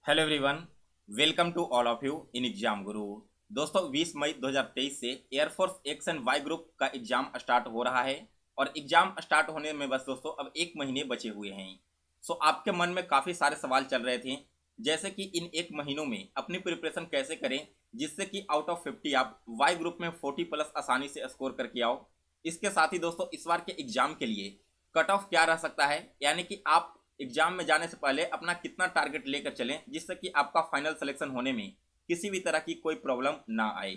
Hello everyone, welcome to all of you in exam guru. दोस्तों 20 मई 2023 से air force X and Y group का exam start हो रहा है और एग्जाम स्टार्ट होने में बस दोस्तों अब एक महीने बचे हुए हैं। सो आपके मन में काफ़ी सारे सवाल चल रहे थे, जैसे कि इन एक महीनों में अपनी प्रिपरेशन कैसे करें जिससे कि आउट ऑफ 50 आप वाई ग्रुप में 40 प्लस आसानी से स्कोर करके आओ। इसके साथ ही दोस्तों इस बार के एग्जाम के लिए कट ऑफ क्या रह सकता है, यानी कि आप एग्जाम में जाने से पहले अपना कितना टारगेट लेकर चलें जिससे कि आपका फाइनल सिलेक्शन होने में किसी भी तरह की कोई प्रॉब्लम ना आए।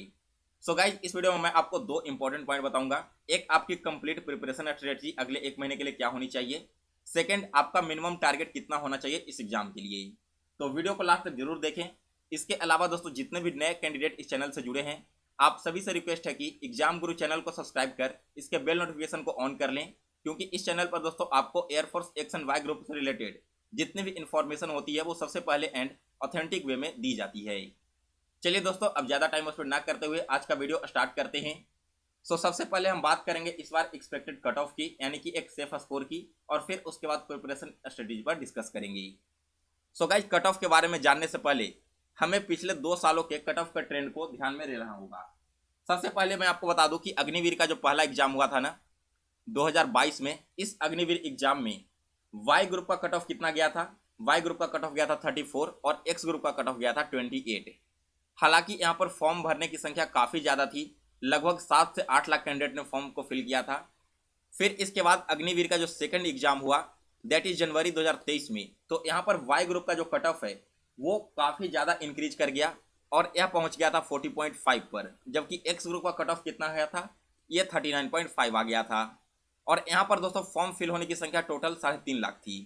सो गाइज, इस वीडियो में मैं आपको दो इंपॉर्टेंट पॉइंट बताऊंगा। एक, आपकी कंप्लीट प्रिपरेशन स्ट्रेटजी अगले एक महीने के लिए क्या होनी चाहिए। सेकंड, आपका मिनिमम टारगेट कितना होना चाहिए इस एग्जाम के लिए। तो वीडियो को लास्ट तक जरूर देखें। इसके अलावा दोस्तों जितने भी नए कैंडिडेट इस चैनल से जुड़े हैं, आप सभी से रिक्वेस्ट है कि एग्जाम गुरु चैनल को सब्सक्राइब कर इसके बेल नोटिफिकेशन को ऑन कर लें, क्योंकि इस चैनल पर दोस्तों आपको air force X and Y group से रिलेटेड जितनी भी इंफॉर्मेशन होती है वो सबसे पहले एंड ऑथेंटिक वे में दी जाती है। चलिए दोस्तों, अब ज़्यादा टाइम स्पेंड ना करते हुए आज का वीडियो स्टार्ट करते हैं। सबसे पहले हम बात करेंगे इस बार एक्सपेक्टेड कट ऑफ की, यानी कि एक सेफ स्कोर की, और फिर उसके बाद प्रिपरेशन स्ट्रेटेजी पर डिस्कस करेंगे। गाइज, कट ऑफ के बारे में जानने से पहले हमें पिछले 2 सालों के कट ऑफ का ट्रेंड को ध्यान में लेना होगा। सबसे पहले मैं आपको बता दूं कि अग्निवीर का जो पहला एग्जाम हुआ था ना 2022 में, इस अग्निवीर एग्जाम में वाई ग्रुप का कट ऑफ कितना गया था। वाई ग्रुप का कट ऑफ गया था 34 और एक्स ग्रुप का कट ऑफ गया था 28। हालांकि यहाँ पर फॉर्म भरने की संख्या काफ़ी ज़्यादा थी, लगभग 7 से 8 लाख कैंडिडेट ने फॉर्म को फिल किया था। फिर इसके बाद अग्निवीर का जो सेकंड एग्जाम हुआ दैट इज जनवरी 2023 में, तो यहाँ पर वाई ग्रुप का जो कट ऑफ है वो काफ़ी ज़्यादा इंक्रीज कर गया और यह पहुँच गया था 40.5 पर, जबकि एक्स ग्रुप का कट ऑफ कितना गया था, ये 39.5 आ गया था। और यहाँ पर दोस्तों फॉर्म फिल होने की संख्या टोटल 3.5 लाख थी।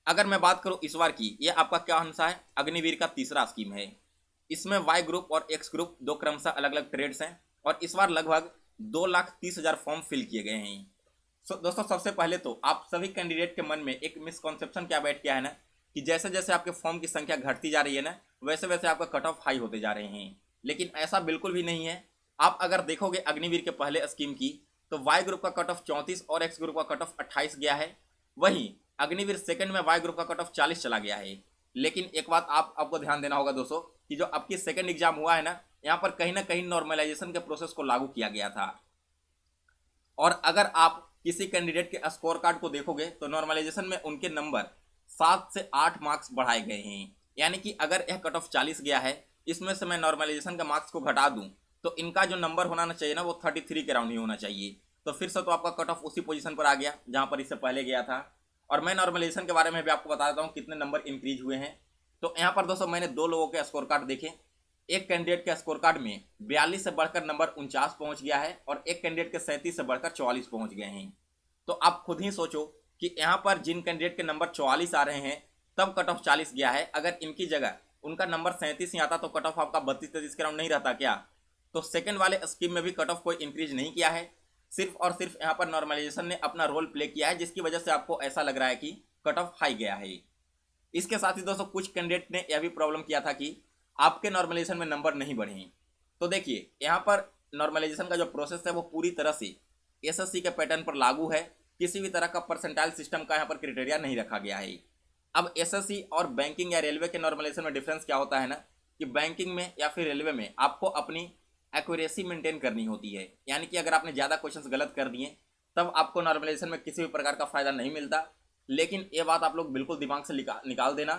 अगर मैं बात करूँ इस बार की, ये आपका क्या हिस्सा है, अग्निवीर का तीसरा स्कीम है। इसमें वाई ग्रुप और एक्स ग्रुप दो क्रमशः अलग अलग ट्रेड्स हैं और इस बार लगभग 2,30,000 फॉर्म फिल किए गए हैं। दोस्तों सबसे पहले तो आप सभी कैंडिडेट के मन में एक मिसकॉन्सेप्शन क्या बैठ गया है ना, कि जैसे जैसे आपके फॉर्म की संख्या घटती जा रही है ना, वैसे वैसे आपका कट ऑफ हाई होते जा रहे हैं। लेकिन ऐसा बिल्कुल भी नहीं है। आप अगर देखोगे अग्निवीर के पहले स्कीम की, तो वाई ग्रुप का कट ऑफ 34 और एक्स ग्रुप का कट ऑफ 28 गया है। वहीं अग्निवीर सेकंड में वाई ग्रुप का कट ऑफ 40 चला गया है। लेकिन एक बात आपको ध्यान देना होगा दोस्तों, कि जो आपकी सेकंड एग्जाम हुआ है ना, यहाँ पर कहीं ना कहीं नॉर्मलाइजेशन के प्रोसेस को लागू किया गया था। और अगर आप किसी कैंडिडेट के स्कोर कार्ड को देखोगे तो नॉर्मलाइजेशन में उनके नंबर 7 से 8 मार्क्स बढ़ाए गए हैं। यानी कि अगर यह कट ऑफ 40 गया है, इसमें से मैं नॉर्मलाइजेशन के मार्क्स को घटा दूं तो इनका जो नंबर होना चाहिए ना वो 33 के राउंड ही होना चाहिए। तो फिर से तो आपका कट ऑफ उसी पोजीशन पर आ गया जहां पर इससे पहले गया था। और मैं नॉर्मलाइजेशन के बारे में भी आपको बता देता हूँ कितने नंबर इंक्रीज हुए हैं। तो यहाँ पर दोस्तों मैंने 2 लोगों के स्कोर कार्ड देखे। एक कैंडिडेट के स्कोर कार्ड में 42 से बढ़कर नंबर 49 पहुंच गया है और एक कैंडिडेट के 37 से बढ़कर 44 पहुंच गए हैं। तो आप खुद ही सोचो कि यहाँ पर जिन कैंडिडेट के नंबर 44 आ रहे हैं तब कट ऑफ 40 गया है, अगर इनकी जगह उनका नंबर 37 ही आता तो कट ऑफ आपका 32-33 के राउंड नहीं रहता क्या। तो सेकंड वाले स्कीम में भी कट ऑफ कोई इंक्रीज नहीं किया है, सिर्फ और सिर्फ यहाँ पर नॉर्मलाइजेशन ने अपना रोल प्ले किया है, जिसकी वजह से आपको ऐसा लग रहा है कि कट ऑफ हाई गया है। इसके साथ ही दोस्तों कुछ कैंडिडेट ने यह भी प्रॉब्लम किया था कि आपके नॉर्मलाइजेशन में नंबर नहीं बढ़े। तो देखिए यहाँ पर नॉर्मलाइजेशन का जो प्रोसेस है वो पूरी तरह से एसएससी के पैटर्न पर लागू है, किसी भी तरह का परसेंटाइल सिस्टम का यहाँ पर क्राइटेरिया नहीं रखा गया है। अब एसएससी और बैंकिंग या रेलवे के नॉर्मलाइजेशन में डिफरेंस क्या होता है ना, कि बैंकिंग में या फिर रेलवे में आपको अपनी एक्यूरेसी मेंटेन करनी होती है, यानी कि अगर आपने ज़्यादा क्वेश्चंस गलत कर दिए तब आपको नॉर्मलाइजेशन में किसी भी प्रकार का फ़ायदा नहीं मिलता। लेकिन ये बात आप लोग बिल्कुल दिमाग से निकाल देना।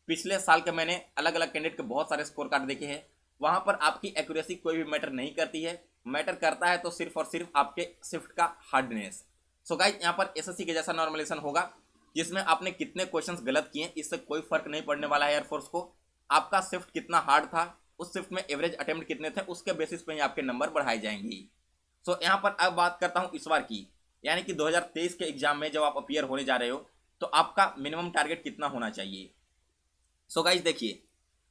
पिछले साल के मैंने अलग अलग कैंडिडेट के बहुत सारे स्कोर कार्ड देखे हैं, वहाँ पर आपकी एक्यूरेसी कोई भी मैटर नहीं करती है। मैटर करता है तो सिर्फ और सिर्फ आपके शिफ्ट का हार्डनेस। गाइस, यहाँ पर एसएससी के जैसा नॉर्मलाइजेशन होगा जिसमें आपने कितने क्वेश्चंस गलत किए इससे कोई फर्क नहीं पड़ने वाला है एयरफोर्स को। आपका शिफ्ट कितना हार्ड था, उस शिफ्ट में एवरेज अटेम्प्ट कितने थे, उसके बेसिस पे ही आपके नंबर बढ़ाए जाएंगे। यहाँ पर अब बात करता हूँ इस बार की, यानी कि 2023 के एग्जाम में जब आप अपियर होने जा रहे हो तो आपका मिनिमम टारगेट कितना होना चाहिए। गाइस देखिए,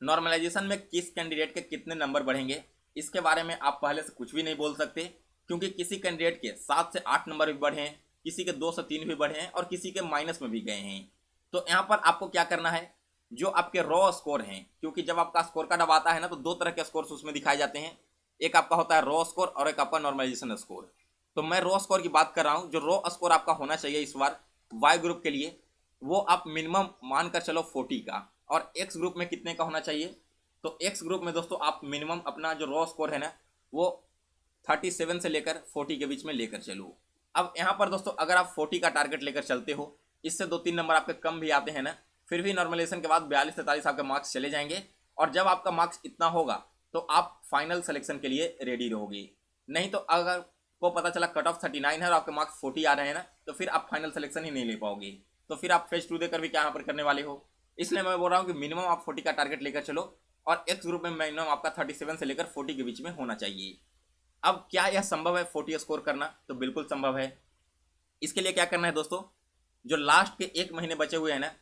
नॉर्मलाइजेशन में किस कैंडिडेट के कितने नंबर बढ़ेंगे इसके बारे में आप पहले से कुछ भी नहीं बोल सकते, क्योंकि किसी कैंडिडेट के 7 से 8 नंबर भी बढ़े हैं, किसी के 2 से 3 भी बढ़े हैं और किसी के माइनस में भी गए हैं। तो यहाँ पर आपको क्या करना है, जो आपके रॉ स्कोर हैं, क्योंकि जब आपका स्कोर कार्ड अब आता है ना तो 2 तरह के स्कोर उसमें दिखाए जाते हैं, एक आपका होता है रॉ स्कोर और एक आपका नॉर्मलाइजेशन स्कोर। तो मैं रॉ स्कोर की बात कर रहा हूँ। जो रॉ स्कोर आपका होना चाहिए इस बार वाई ग्रुप के लिए, वो आप मिनिमम मानकर चलो 40 का, और एक्स ग्रुप में कितने का होना चाहिए। तो एक्स ग्रुप में दोस्तों आप मिनिमम अपना जो रॉ स्कोर है ना वो 37 से लेकर 40 के बीच में लेकर चलो। अब यहाँ पर दोस्तों अगर आप 40 का टारगेट लेकर चलते हो, इससे 2-3 नंबर आपके कम भी आते हैं ना, फिर भी नॉर्मलाइजेशन के बाद 42-43 आपके मार्क्स चले जाएंगे। और जब आपका मार्क्स इतना होगा तो आप फाइनल सिलेक्शन के लिए रेडी रहोगे। नहीं तो अगर को पता चला कट ऑफ 39 है और आपके मार्क्स 40 आ रहे हैं ना, तो फिर आप फाइनल सिलेक्शन ही नहीं ले पाओगे। तो फिर आप फेज 2 देकर भी क्या यहाँ पर करने वाले हो। इसलिए मैं बोल रहा हूँ कि मिनिमम आप 40 का टारगेट लेकर चलो और एक्स ग्रुप में मिनिमम आपका 37 से लेकर 40 के बीच में होना चाहिए। अब क्या यह संभव है 40 स्कोर करना? तो बिल्कुल संभव है। इसके लिए क्या करना है दोस्तों, जो लास्ट के 1 महीने बचे हुए हैं ना,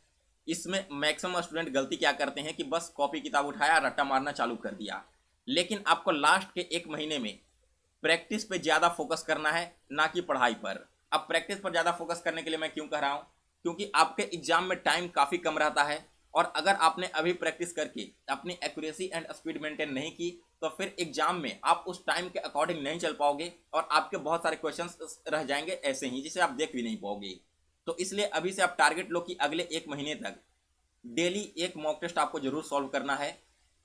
इसमें मैक्सिमम स्टूडेंट गलती क्या करते हैं कि बस कॉपी किताब उठाया रट्टा मारना चालू कर दिया। लेकिन आपको लास्ट के 1 महीने में प्रैक्टिस पे ज़्यादा फोकस करना है, ना कि पढ़ाई पर। अब प्रैक्टिस पर ज़्यादा फोकस करने के लिए मैं क्यों कह रहा हूँ, क्योंकि आपके एग्जाम में टाइम काफ़ी कम रहता है और अगर आपने अभी प्रैक्टिस करके अपनी एक्यूरेसी एंड स्पीड मेंटेन नहीं की तो फिर एग्जाम में आप उस टाइम के अकॉर्डिंग नहीं चल पाओगे और आपके बहुत सारे क्वेश्चंस रह जाएंगे ऐसे ही, जिसे आप देख भी नहीं पाओगे। तो इसलिए अभी से आप टारगेट लो कि अगले 1 महीने तक डेली एक मॉक टेस्ट आपको जरूर सॉल्व करना है।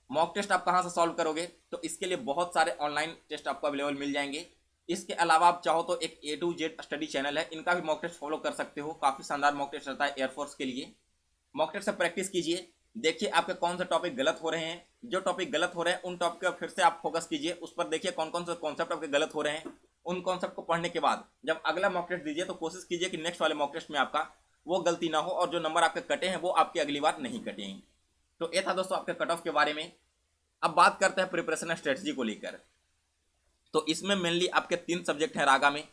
मॉक टेस्ट आप कहाँ से सॉल्व करोगे, तो इसके लिए बहुत सारे ऑनलाइन टेस्ट आपको अवेलेबल मिल जाएंगे। इसके अलावा आप चाहो तो एक A to Z study channel है, इनका भी मॉक टेस्ट फॉलो कर सकते हो। काफ़ी शानदार मॉक टेस्ट रहता है एयरफोर्स के लिए। मॉक टेस्ट से प्रैक्टिस कीजिए, देखिए आपके कौन से टॉपिक गलत हो रहे हैं। जो टॉपिक गलत हो रहे हैं उन टॉपिक पर फिर से आप फोकस कीजिए, उस पर देखिए कौन कौन से कॉन्सेप्ट आपके गलत हो रहे हैं। उन कॉन्सेप्ट को पढ़ने के बाद जब अगला मॉक टेस्ट दीजिए तो कोशिश कीजिए कि नेक्स्ट वाले मॉक टेस्ट में आपका वो गलती ना हो और जो नंबर आपके कटे हैं वो आपके अगली बार नहीं कटें। तो ये था दोस्तों आपके कट ऑफ के बारे में। अब बात करते हैं प्रिपरेशन स्ट्रेटजी को लेकर। तो इसमें मेनली आपके 3 सब्जेक्ट हैं रागा में,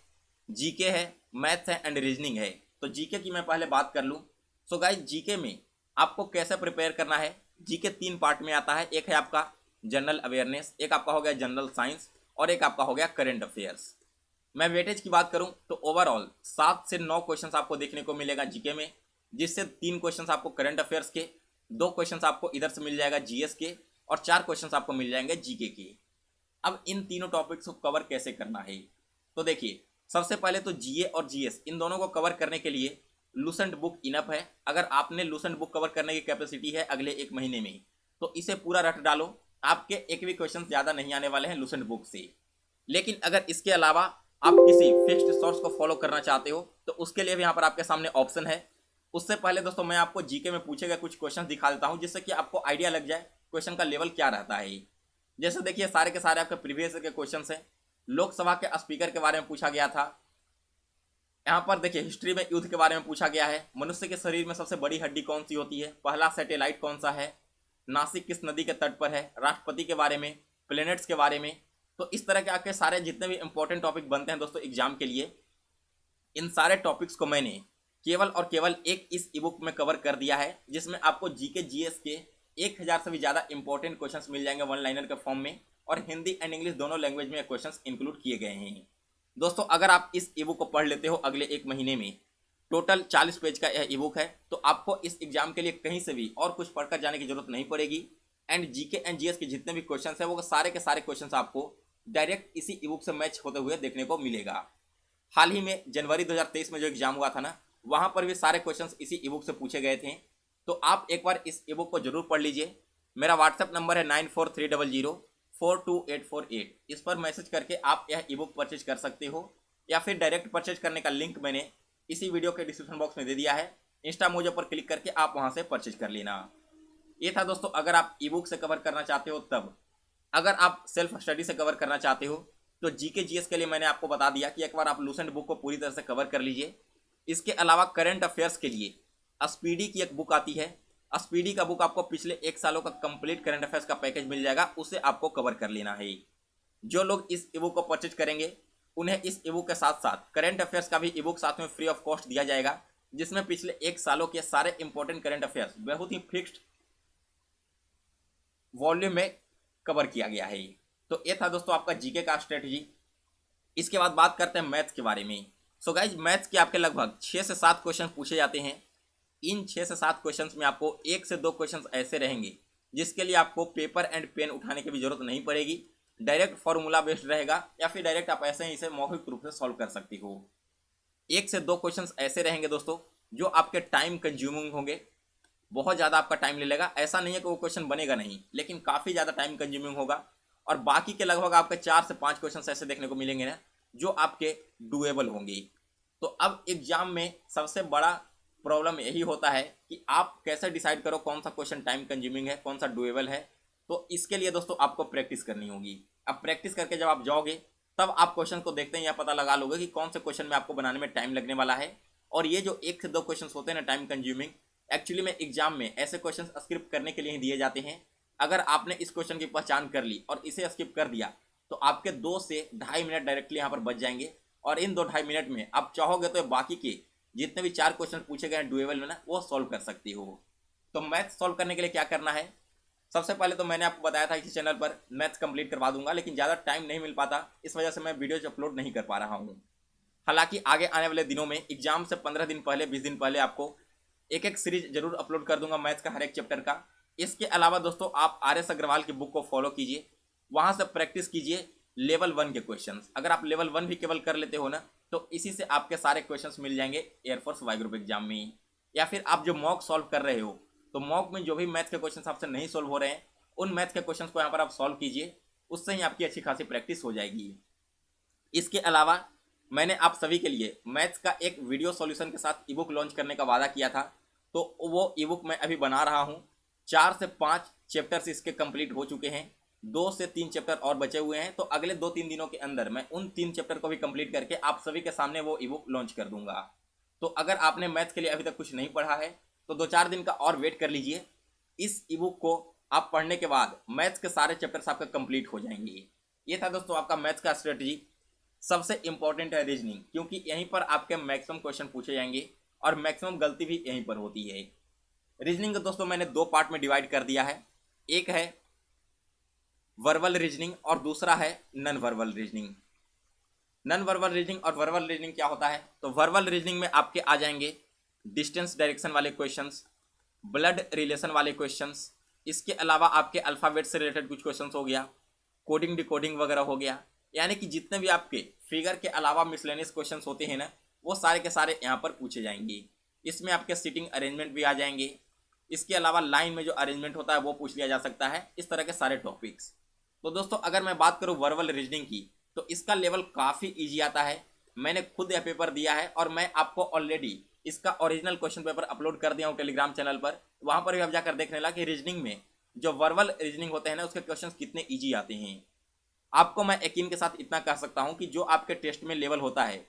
जीके है, मैथ्स है एंड रीजनिंग है। तो जीके की मैं पहले बात कर लूँ। सो गाइस, जीके में आपको कैसे प्रिपेयर करना है, जीके 3 पार्ट में आता है। एक है आपका जनरल अवेयरनेस, एक आपका हो गया जनरल साइंस और एक आपका हो गया करंट अफेयर्स। मैं वेटेज की बात करूं तो ओवरऑल 7 से 9 क्वेश्चंस आपको देखने को मिलेगा जीके में, जिससे 3 क्वेश्चंस आपको करंट अफेयर्स के, 2 क्वेश्चंस आपको इधर से मिल जाएगा जीएस के और 4 क्वेश्चंस आपको मिल जाएंगे जीके के। अब इन तीनों टॉपिक्स को कवर कैसे करना है, तो देखिए सबसे पहले तो जीए और जीएस इन दोनों को कवर करने के लिए लूसेंट बुक इनफ है। अगर आपने लूसेंट बुक कवर करने की कैपेसिटी है अगले 1 महीने में तो इसे पूरा रट डालो, आपके एक भी क्वेश्चन ज़्यादा नहीं आने वाले हैं लूसेंट बुक से। लेकिन अगर इसके अलावा आप किसी फिक्स्ड सोर्स को फॉलो करना चाहते हो तो उसके लिए भी यहाँ पर आपके सामने ऑप्शन है। उससे पहले दोस्तों मैं आपको जीके में पूछे गए कुछ क्वेश्चन दिखा देता हूँ, जिससे कि आपको आइडिया लग जाए क्वेश्चन का लेवल क्या रहता है। जैसे देखिए सारे के सारे आपके प्रीवियस के क्वेश्चन हैं। लोकसभा के स्पीकर के बारे में पूछा गया था। यहाँ पर देखिए हिस्ट्री में युद्ध के बारे में पूछा गया है। मनुष्य के शरीर में सबसे बड़ी हड्डी कौन सी होती है, पहला सैटेलाइट कौन सा है, नासिक किस नदी के तट पर है, राष्ट्रपति के बारे में, प्लेनेट्स के बारे में। तो इस तरह के आपके सारे जितने भी इंपॉर्टेंट टॉपिक बनते हैं दोस्तों एग्जाम के लिए, इन सारे टॉपिक्स को मैंने केवल और केवल एक इस ई बुक में कवर कर दिया है, जिसमें आपको जीके जीएस के 1000 से भी ज़्यादा इंपॉर्टेंट क्वेश्चंस मिल जाएंगे 1 लाइनर के फॉर्म में, और हिंदी एंड इंग्लिश दोनों लैंग्वेज में क्वेश्चंस इंक्लूड किए गए हैं। दोस्तों अगर आप इस ई बुक को पढ़ लेते हो अगले 1 महीने में, टोटल 40 पेज का यह ई बुक है, तो आपको इस एग्जाम के लिए कहीं से भी और कुछ पढ़कर जाने की जरूरत नहीं पड़ेगी। एंड जीके एंड जीएस के जितने भी क्वेश्चन है वो सारे के सारे क्वेश्चन आपको डायरेक्ट इसी ई बुक से मैच होते हुए देखने को मिलेगा। हाल ही में जनवरी 2023 में जो एग्जाम हुआ था ना, वहाँ पर भी सारे क्वेश्चंस इसी ई बुक से पूछे गए थे। तो आप एक बार इस ई बुक को जरूर पढ़ लीजिए। मेरा व्हाट्सएप नंबर है 9430042848। इस पर मैसेज करके आप यह ई बुक परचेज कर सकते हो, या फिर डायरेक्ट परचेज करने का लिंक मैंने इसी वीडियो के डिस्क्रिप्शन बॉक्स में दे दिया है। इंस्टा मोजो पर क्लिक करके आप वहाँ से परचेज कर लेना। ये था दोस्तों अगर आप ई बुक से कवर करना चाहते हो तब। अगर आप सेल्फ स्टडी से कवर करना चाहते हो तो जीके जीएस के लिए मैंने आपको बता दिया कि एक बार आप लूसेंट बुक को पूरी तरह से कवर कर लीजिए। इसके अलावा करंट अफेयर्स के लिए स्पीडी की एक बुक आती है। स्पीडी का बुक आपको पिछले 1 सालों का कंप्लीट करंट अफेयर्स का पैकेज मिल जाएगा, उसे आपको कवर कर लेना है। जो लोग इस ई बुक को परचेज करेंगे उन्हें इस ई बुक के साथ साथ करंट अफेयर्स का भी ई बुक साथ में फ्री ऑफ कॉस्ट दिया जाएगा, जिसमें पिछले 1 सालों के सारे इंपॉर्टेंट करंट अफेयर्स बहुत ही फिक्स्ड वॉल्यूम में कवर किया गया है। तो ये था दोस्तों आपका जीके का स्ट्रेटजी। इसके बाद बात करते हैं मैथ्स के बारे में। सो गाइज मैथ्स के आपके लगभग 6 से 7 क्वेश्चन पूछे जाते हैं। इन 6 से 7 क्वेश्चंस में आपको 1 से 2 क्वेश्चंस ऐसे रहेंगे जिसके लिए आपको पेपर एंड पेन उठाने की भी जरूरत नहीं पड़ेगी। डायरेक्ट फॉर्मूला बेस्ड रहेगा या फिर डायरेक्ट आप ऐसे ही इसे मौखिक रूप से सॉल्व कर सकती हो। 1 से 2 क्वेश्चंस ऐसे रहेंगे दोस्तों जो आपके टाइम कंज्यूमिंग होंगे, बहुत ज़्यादा आपका टाइम ले लेगा। ऐसा नहीं है कि वो क्वेश्चन बनेगा नहीं, लेकिन काफ़ी ज़्यादा टाइम कंज्यूमिंग होगा। और बाकी के लगभग आपके 4 से 5 क्वेश्चन ऐसे देखने को मिलेंगे ना जो आपके डुएबल होंगे। तो अब एग्जाम में सबसे बड़ा प्रॉब्लम यही होता है कि आप कैसे डिसाइड करो कौन सा क्वेश्चन टाइम कंज्यूमिंग है, कौन सा डुएबल है। तो इसके लिए दोस्तों आपको प्रैक्टिस करनी होगी। अब प्रैक्टिस करके जब आप जाओगे तब आप क्वेश्चन को देखते हैं, यह पता लगा लोगे कि कौन से क्वेश्चन में आपको बनाने में टाइम लगने वाला है। और ये जो 1 से 2 क्वेश्चन होते हैं ना टाइम कंज्यूमिंग, एक्चुअली में एग्जाम में ऐसे क्वेश्चन स्क्रिप्ट करने के लिए ही दिए जाते हैं। अगर आपने इस क्वेश्चन की पहचान कर ली और इसे स्किप कर दिया तो आपके 2 से ढाई मिनट डायरेक्टली यहाँ पर बच जाएंगे। और इन 2-2.5 मिनट में आप चाहोगे तो बाकी के जितने भी 4 क्वेश्चन पूछे गए हैं डुएबल में ना वो सॉल्व कर सकती हो। तो मैथ सॉल्व करने के लिए क्या करना है, सबसे पहले तो मैंने आपको बताया था इसी चैनल पर मैथ्स कंप्लीट करवा दूंगा, लेकिन ज़्यादा टाइम नहीं मिल पाता, इस वजह से मैं वीडियोज अपलोड नहीं कर पा रहा हूँ। हालांकि आगे आने वाले दिनों में एग्जाम से 15 दिन पहले 20 दिन पहले आपको एक एक सीरीज जरूर अपलोड कर दूंगा मैथ्स का हर एक चैप्टर का। इसके अलावा दोस्तों आप RS अग्रवाल की बुक को फॉलो कीजिए, वहाँ से प्रैक्टिस कीजिए लेवल 1 के क्वेश्चंस। अगर आप लेवल 1 भी केवल कर लेते हो ना तो इसी से आपके सारे क्वेश्चंस मिल जाएंगे एयरफोर्स वाई ग्रुप एग्जाम में। या फिर आप जो मॉक सॉल्व कर रहे हो तो मॉक में जो भी मैथ्स के क्वेश्चन आपसे नहीं सॉल्व हो रहे हैं उन मैथ्स के क्वेश्चन को यहाँ पर आप सॉल्व कीजिए, उससे ही आपकी अच्छी खासी प्रैक्टिस हो जाएगी। इसके अलावा मैंने आप सभी के लिए मैथ्स का एक वीडियो सॉल्यूशन के साथ ईबुक लॉन्च करने का वादा किया था, तो वो ईबुक मैं अभी बना रहा हूँ। 4 से 5 चैप्टर्स इसके कंप्लीट हो चुके हैं, 2 से 3 चैप्टर और बचे हुए हैं। तो अगले 2-3 दिनों के अंदर मैं उन 3 चैप्टर को भी कंप्लीट करके आप सभी के सामने वो ईबुक लॉन्च कर दूंगा। तो अगर आपने मैथ्स के लिए अभी तक कुछ नहीं पढ़ा है तो 2-4 दिन का और वेट कर लीजिए। इस ईबुक को आप पढ़ने के बाद मैथ्स के सारे चैप्टर्स आपके कंप्लीट हो जाएंगे। ये था दोस्तों आपका मैथ्स का स्ट्रेटजी। सबसे इंपॉर्टेंट है रीजनिंग, क्योंकि यहीं पर आपके मैक्सिमम क्वेश्चन पूछे जाएंगे और मैक्सिमम गलती भी यहीं पर होती है। रीजनिंग को दोस्तों मैंने 2 पार्ट में डिवाइड कर दिया है, एक है वर्बल रीजनिंग और दूसरा है non verbal reasoning. Non verbal reasoning और वर्बल रीजनिंग क्या होता है, तो वर्बल रीजनिंग में आपके आ जाएंगे डिस्टेंस डायरेक्शन वाले क्वेश्चंस, ब्लड रिलेशन वाले क्वेश्चंस, इसके अलावा आपके अल्फ़ाबेट से रिलेटेड कुछ क्वेश्चंस हो गया, कोडिंग डिकोडिंग वगैरह हो गया। यानी कि जितने भी आपके फिगर के अलावा मिसलेनियस क्वेश्चंस होते हैं ना वो सारे के सारे यहाँ पर पूछे जाएंगे। इसमें आपके सीटिंग अरेंजमेंट भी आ जाएंगे, इसके अलावा लाइन में जो अरेंजमेंट होता है वो पूछ लिया जा सकता है, इस तरह के सारे टॉपिक्स। तो दोस्तों अगर मैं बात करूँ वर्बल रीजनिंग की तो इसका लेवल काफ़ी ईजी आता है। मैंने खुद यह पेपर दिया है और मैं आपको ऑलरेडी इसका ओरिजिनल क्वेश्चन पेपर अपलोड कर दिया हूँ टेलीग्राम चैनल पर, वहाँ पर भी आप जाकर देखने लगा कि रीजनिंग में जो वर्बल रीजनिंग होते हैं ना उसके क्वेश्चन कितने ईजी आते हैं। आपको मैं यकीन के साथ इतना कह सकता हूं कि जो आपके टेस्ट में लेवल होता है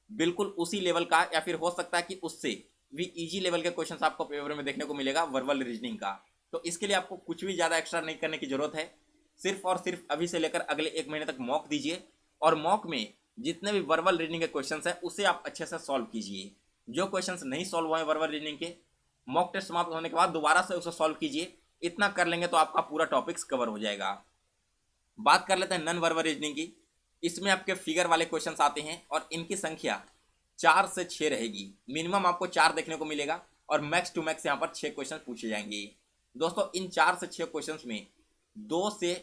बिल्कुल उसी लेवल का या फिर हो सकता है कि उससे भी इजी लेवल के क्वेश्चंस आपको पेपर में देखने को मिलेगा वर्बल रीजनिंग का। तो इसके लिए आपको कुछ भी ज़्यादा एक्स्ट्रा नहीं करने की जरूरत है, सिर्फ और सिर्फ अभी से लेकर अगले 1 महीने तक मॉक दीजिए और मॉक में जितने भी वर्बल रीजनिंग के क्वेश्चन हैं उसे आप अच्छे से सॉल्व कीजिए। जो क्वेश्चन नहीं सॉल्व हुए हैं वर्बल रीजनिंग के, मॉक टेस्ट समाप्त होने के बाद दोबारा से उसे सॉल्व कीजिए। इतना कर लेंगे तो आपका पूरा टॉपिक्स कवर हो जाएगा। बात कर लेते हैं नॉन वर्बल रीजनिंग की। इसमें आपके फिगर वाले क्वेश्चंस आते हैं और इनकी संख्या 4 से 6 रहेगी। मिनिमम आपको 4 देखने को मिलेगा और मैक्स टू मैक्स यहाँ पर 6 क्वेश्चन पूछे जाएंगे। दोस्तों इन 4 से 6 क्वेश्चंस में 2 से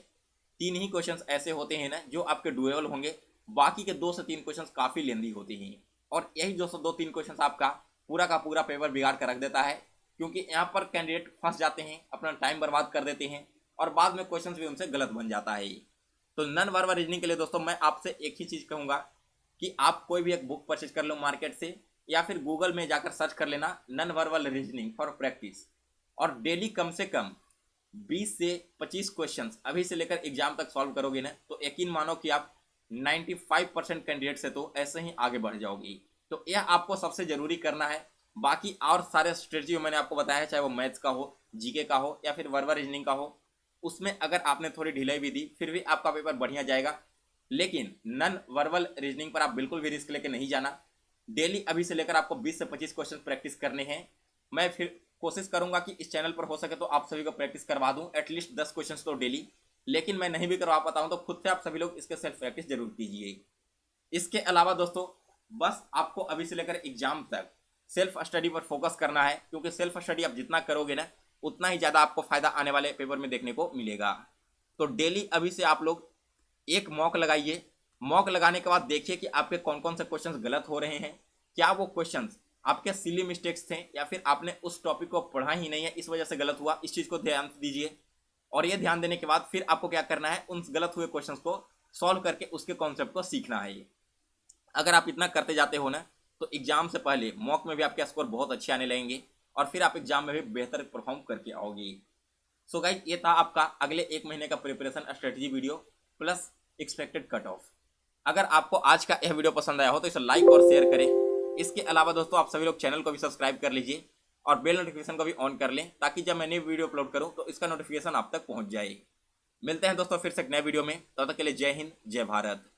3 ही क्वेश्चंस ऐसे होते हैं ना जो आपके डुएबल होंगे, बाकी के 2 से 3 क्वेश्चंस काफ़ी लेंदी होते हैं। और यही 2-3 क्वेश्चंस आपका पूरा का पूरा पेपर बिगाड़ कर रख देता है, क्योंकि यहाँ पर कैंडिडेट फंस जाते हैं, अपना टाइम बर्बाद कर देते हैं और बाद में क्वेश्चन भी उनसे गलत बन जाता है। तो नॉन वर्बल रीजनिंग के लिए दोस्तों मैं आपसे एक ही चीज़ कहूँगा कि आप कोई भी एक बुक परचेज कर लो मार्केट से या फिर गूगल में जाकर सर्च कर लेना non verbal reasoning for practice, और डेली कम से कम 20 से 25 क्वेश्चंस अभी से लेकर एग्जाम तक सॉल्व करोगे ना तो यकीन मानो कि आप 95% कैंडिडेट से तो ऐसे ही आगे बढ़ जाओगी। तो यह आपको सबसे ज़रूरी करना है। बाकी और सारे स्ट्रेटजी मैंने आपको बताया है, चाहे वो मैथ्स का हो, जीके का हो या फिर वर्बल रीजनिंग का हो, उसमें अगर आपने थोड़ी ढिलाई भी दी फिर भी आपका पेपर बढ़िया जाएगा। लेकिन नॉन वर्बल रीजनिंग पर आप बिल्कुल भी रिस्क लेके नहीं जाना। डेली अभी से लेकर आपको 20 से 25 क्वेश्चन प्रैक्टिस करने हैं। मैं फिर कोशिश करूंगा कि इस चैनल पर हो सके तो आप सभी को प्रैक्टिस करवा दूं एटलीस्ट 10 क्वेश्चन तो डेली। लेकिन मैं नहीं भी करवा पाता हूं तो खुद से आप सभी लोग इसके सेल्फ प्रैक्टिस जरूर कीजिए। इसके अलावा दोस्तों बस आपको अभी से लेकर एग्जाम तक सेल्फ स्टडी पर फोकस करना है, क्योंकि सेल्फ स्टडी आप जितना करोगे ना उतना ही ज़्यादा आपको फायदा आने वाले पेपर में देखने को मिलेगा। तो डेली अभी से आप लोग एक मॉक लगाइए। मॉक लगाने के बाद देखिए कि आपके कौन कौन से क्वेश्चंस गलत हो रहे हैं, क्या वो क्वेश्चंस आपके सिली मिस्टेक्स थे या फिर आपने उस टॉपिक को पढ़ा ही नहीं है, इस वजह से गलत हुआ, इस चीज़ को ध्यान दीजिए। और ये ध्यान देने के बाद फिर आपको क्या करना है, उन गलत हुए क्वेश्चंस को सॉल्व करके उसके कॉन्सेप्ट को सीखना है। अगर आप इतना करते जाते हो ना, तो एग्जाम से पहले मॉक में भी आपके स्कोर बहुत अच्छे आने लगेंगे और फिर आप एग्जाम में भी बेहतर परफॉर्म करके आओगे। सो गाइस, ये था आपका अगले एक महीने का preparation strategy video plus expected cut off. अगर आपको आज का यह वीडियो पसंद आया हो तो इसे लाइक और शेयर करें। इसके अलावा दोस्तों, आप सभी लोग चैनल को भी सब्सक्राइब कर लीजिए और बेल नोटिफिकेशन को भी ऑन कर लें, ताकि जब मैं नई वीडियो अपलोड करूं तो इसका नोटिफिकेशन आप तक पहुंच जाए। मिलते हैं दोस्तों फिर से एक नए वीडियो में, तब तक के लिए जय हिंद, जय भारत।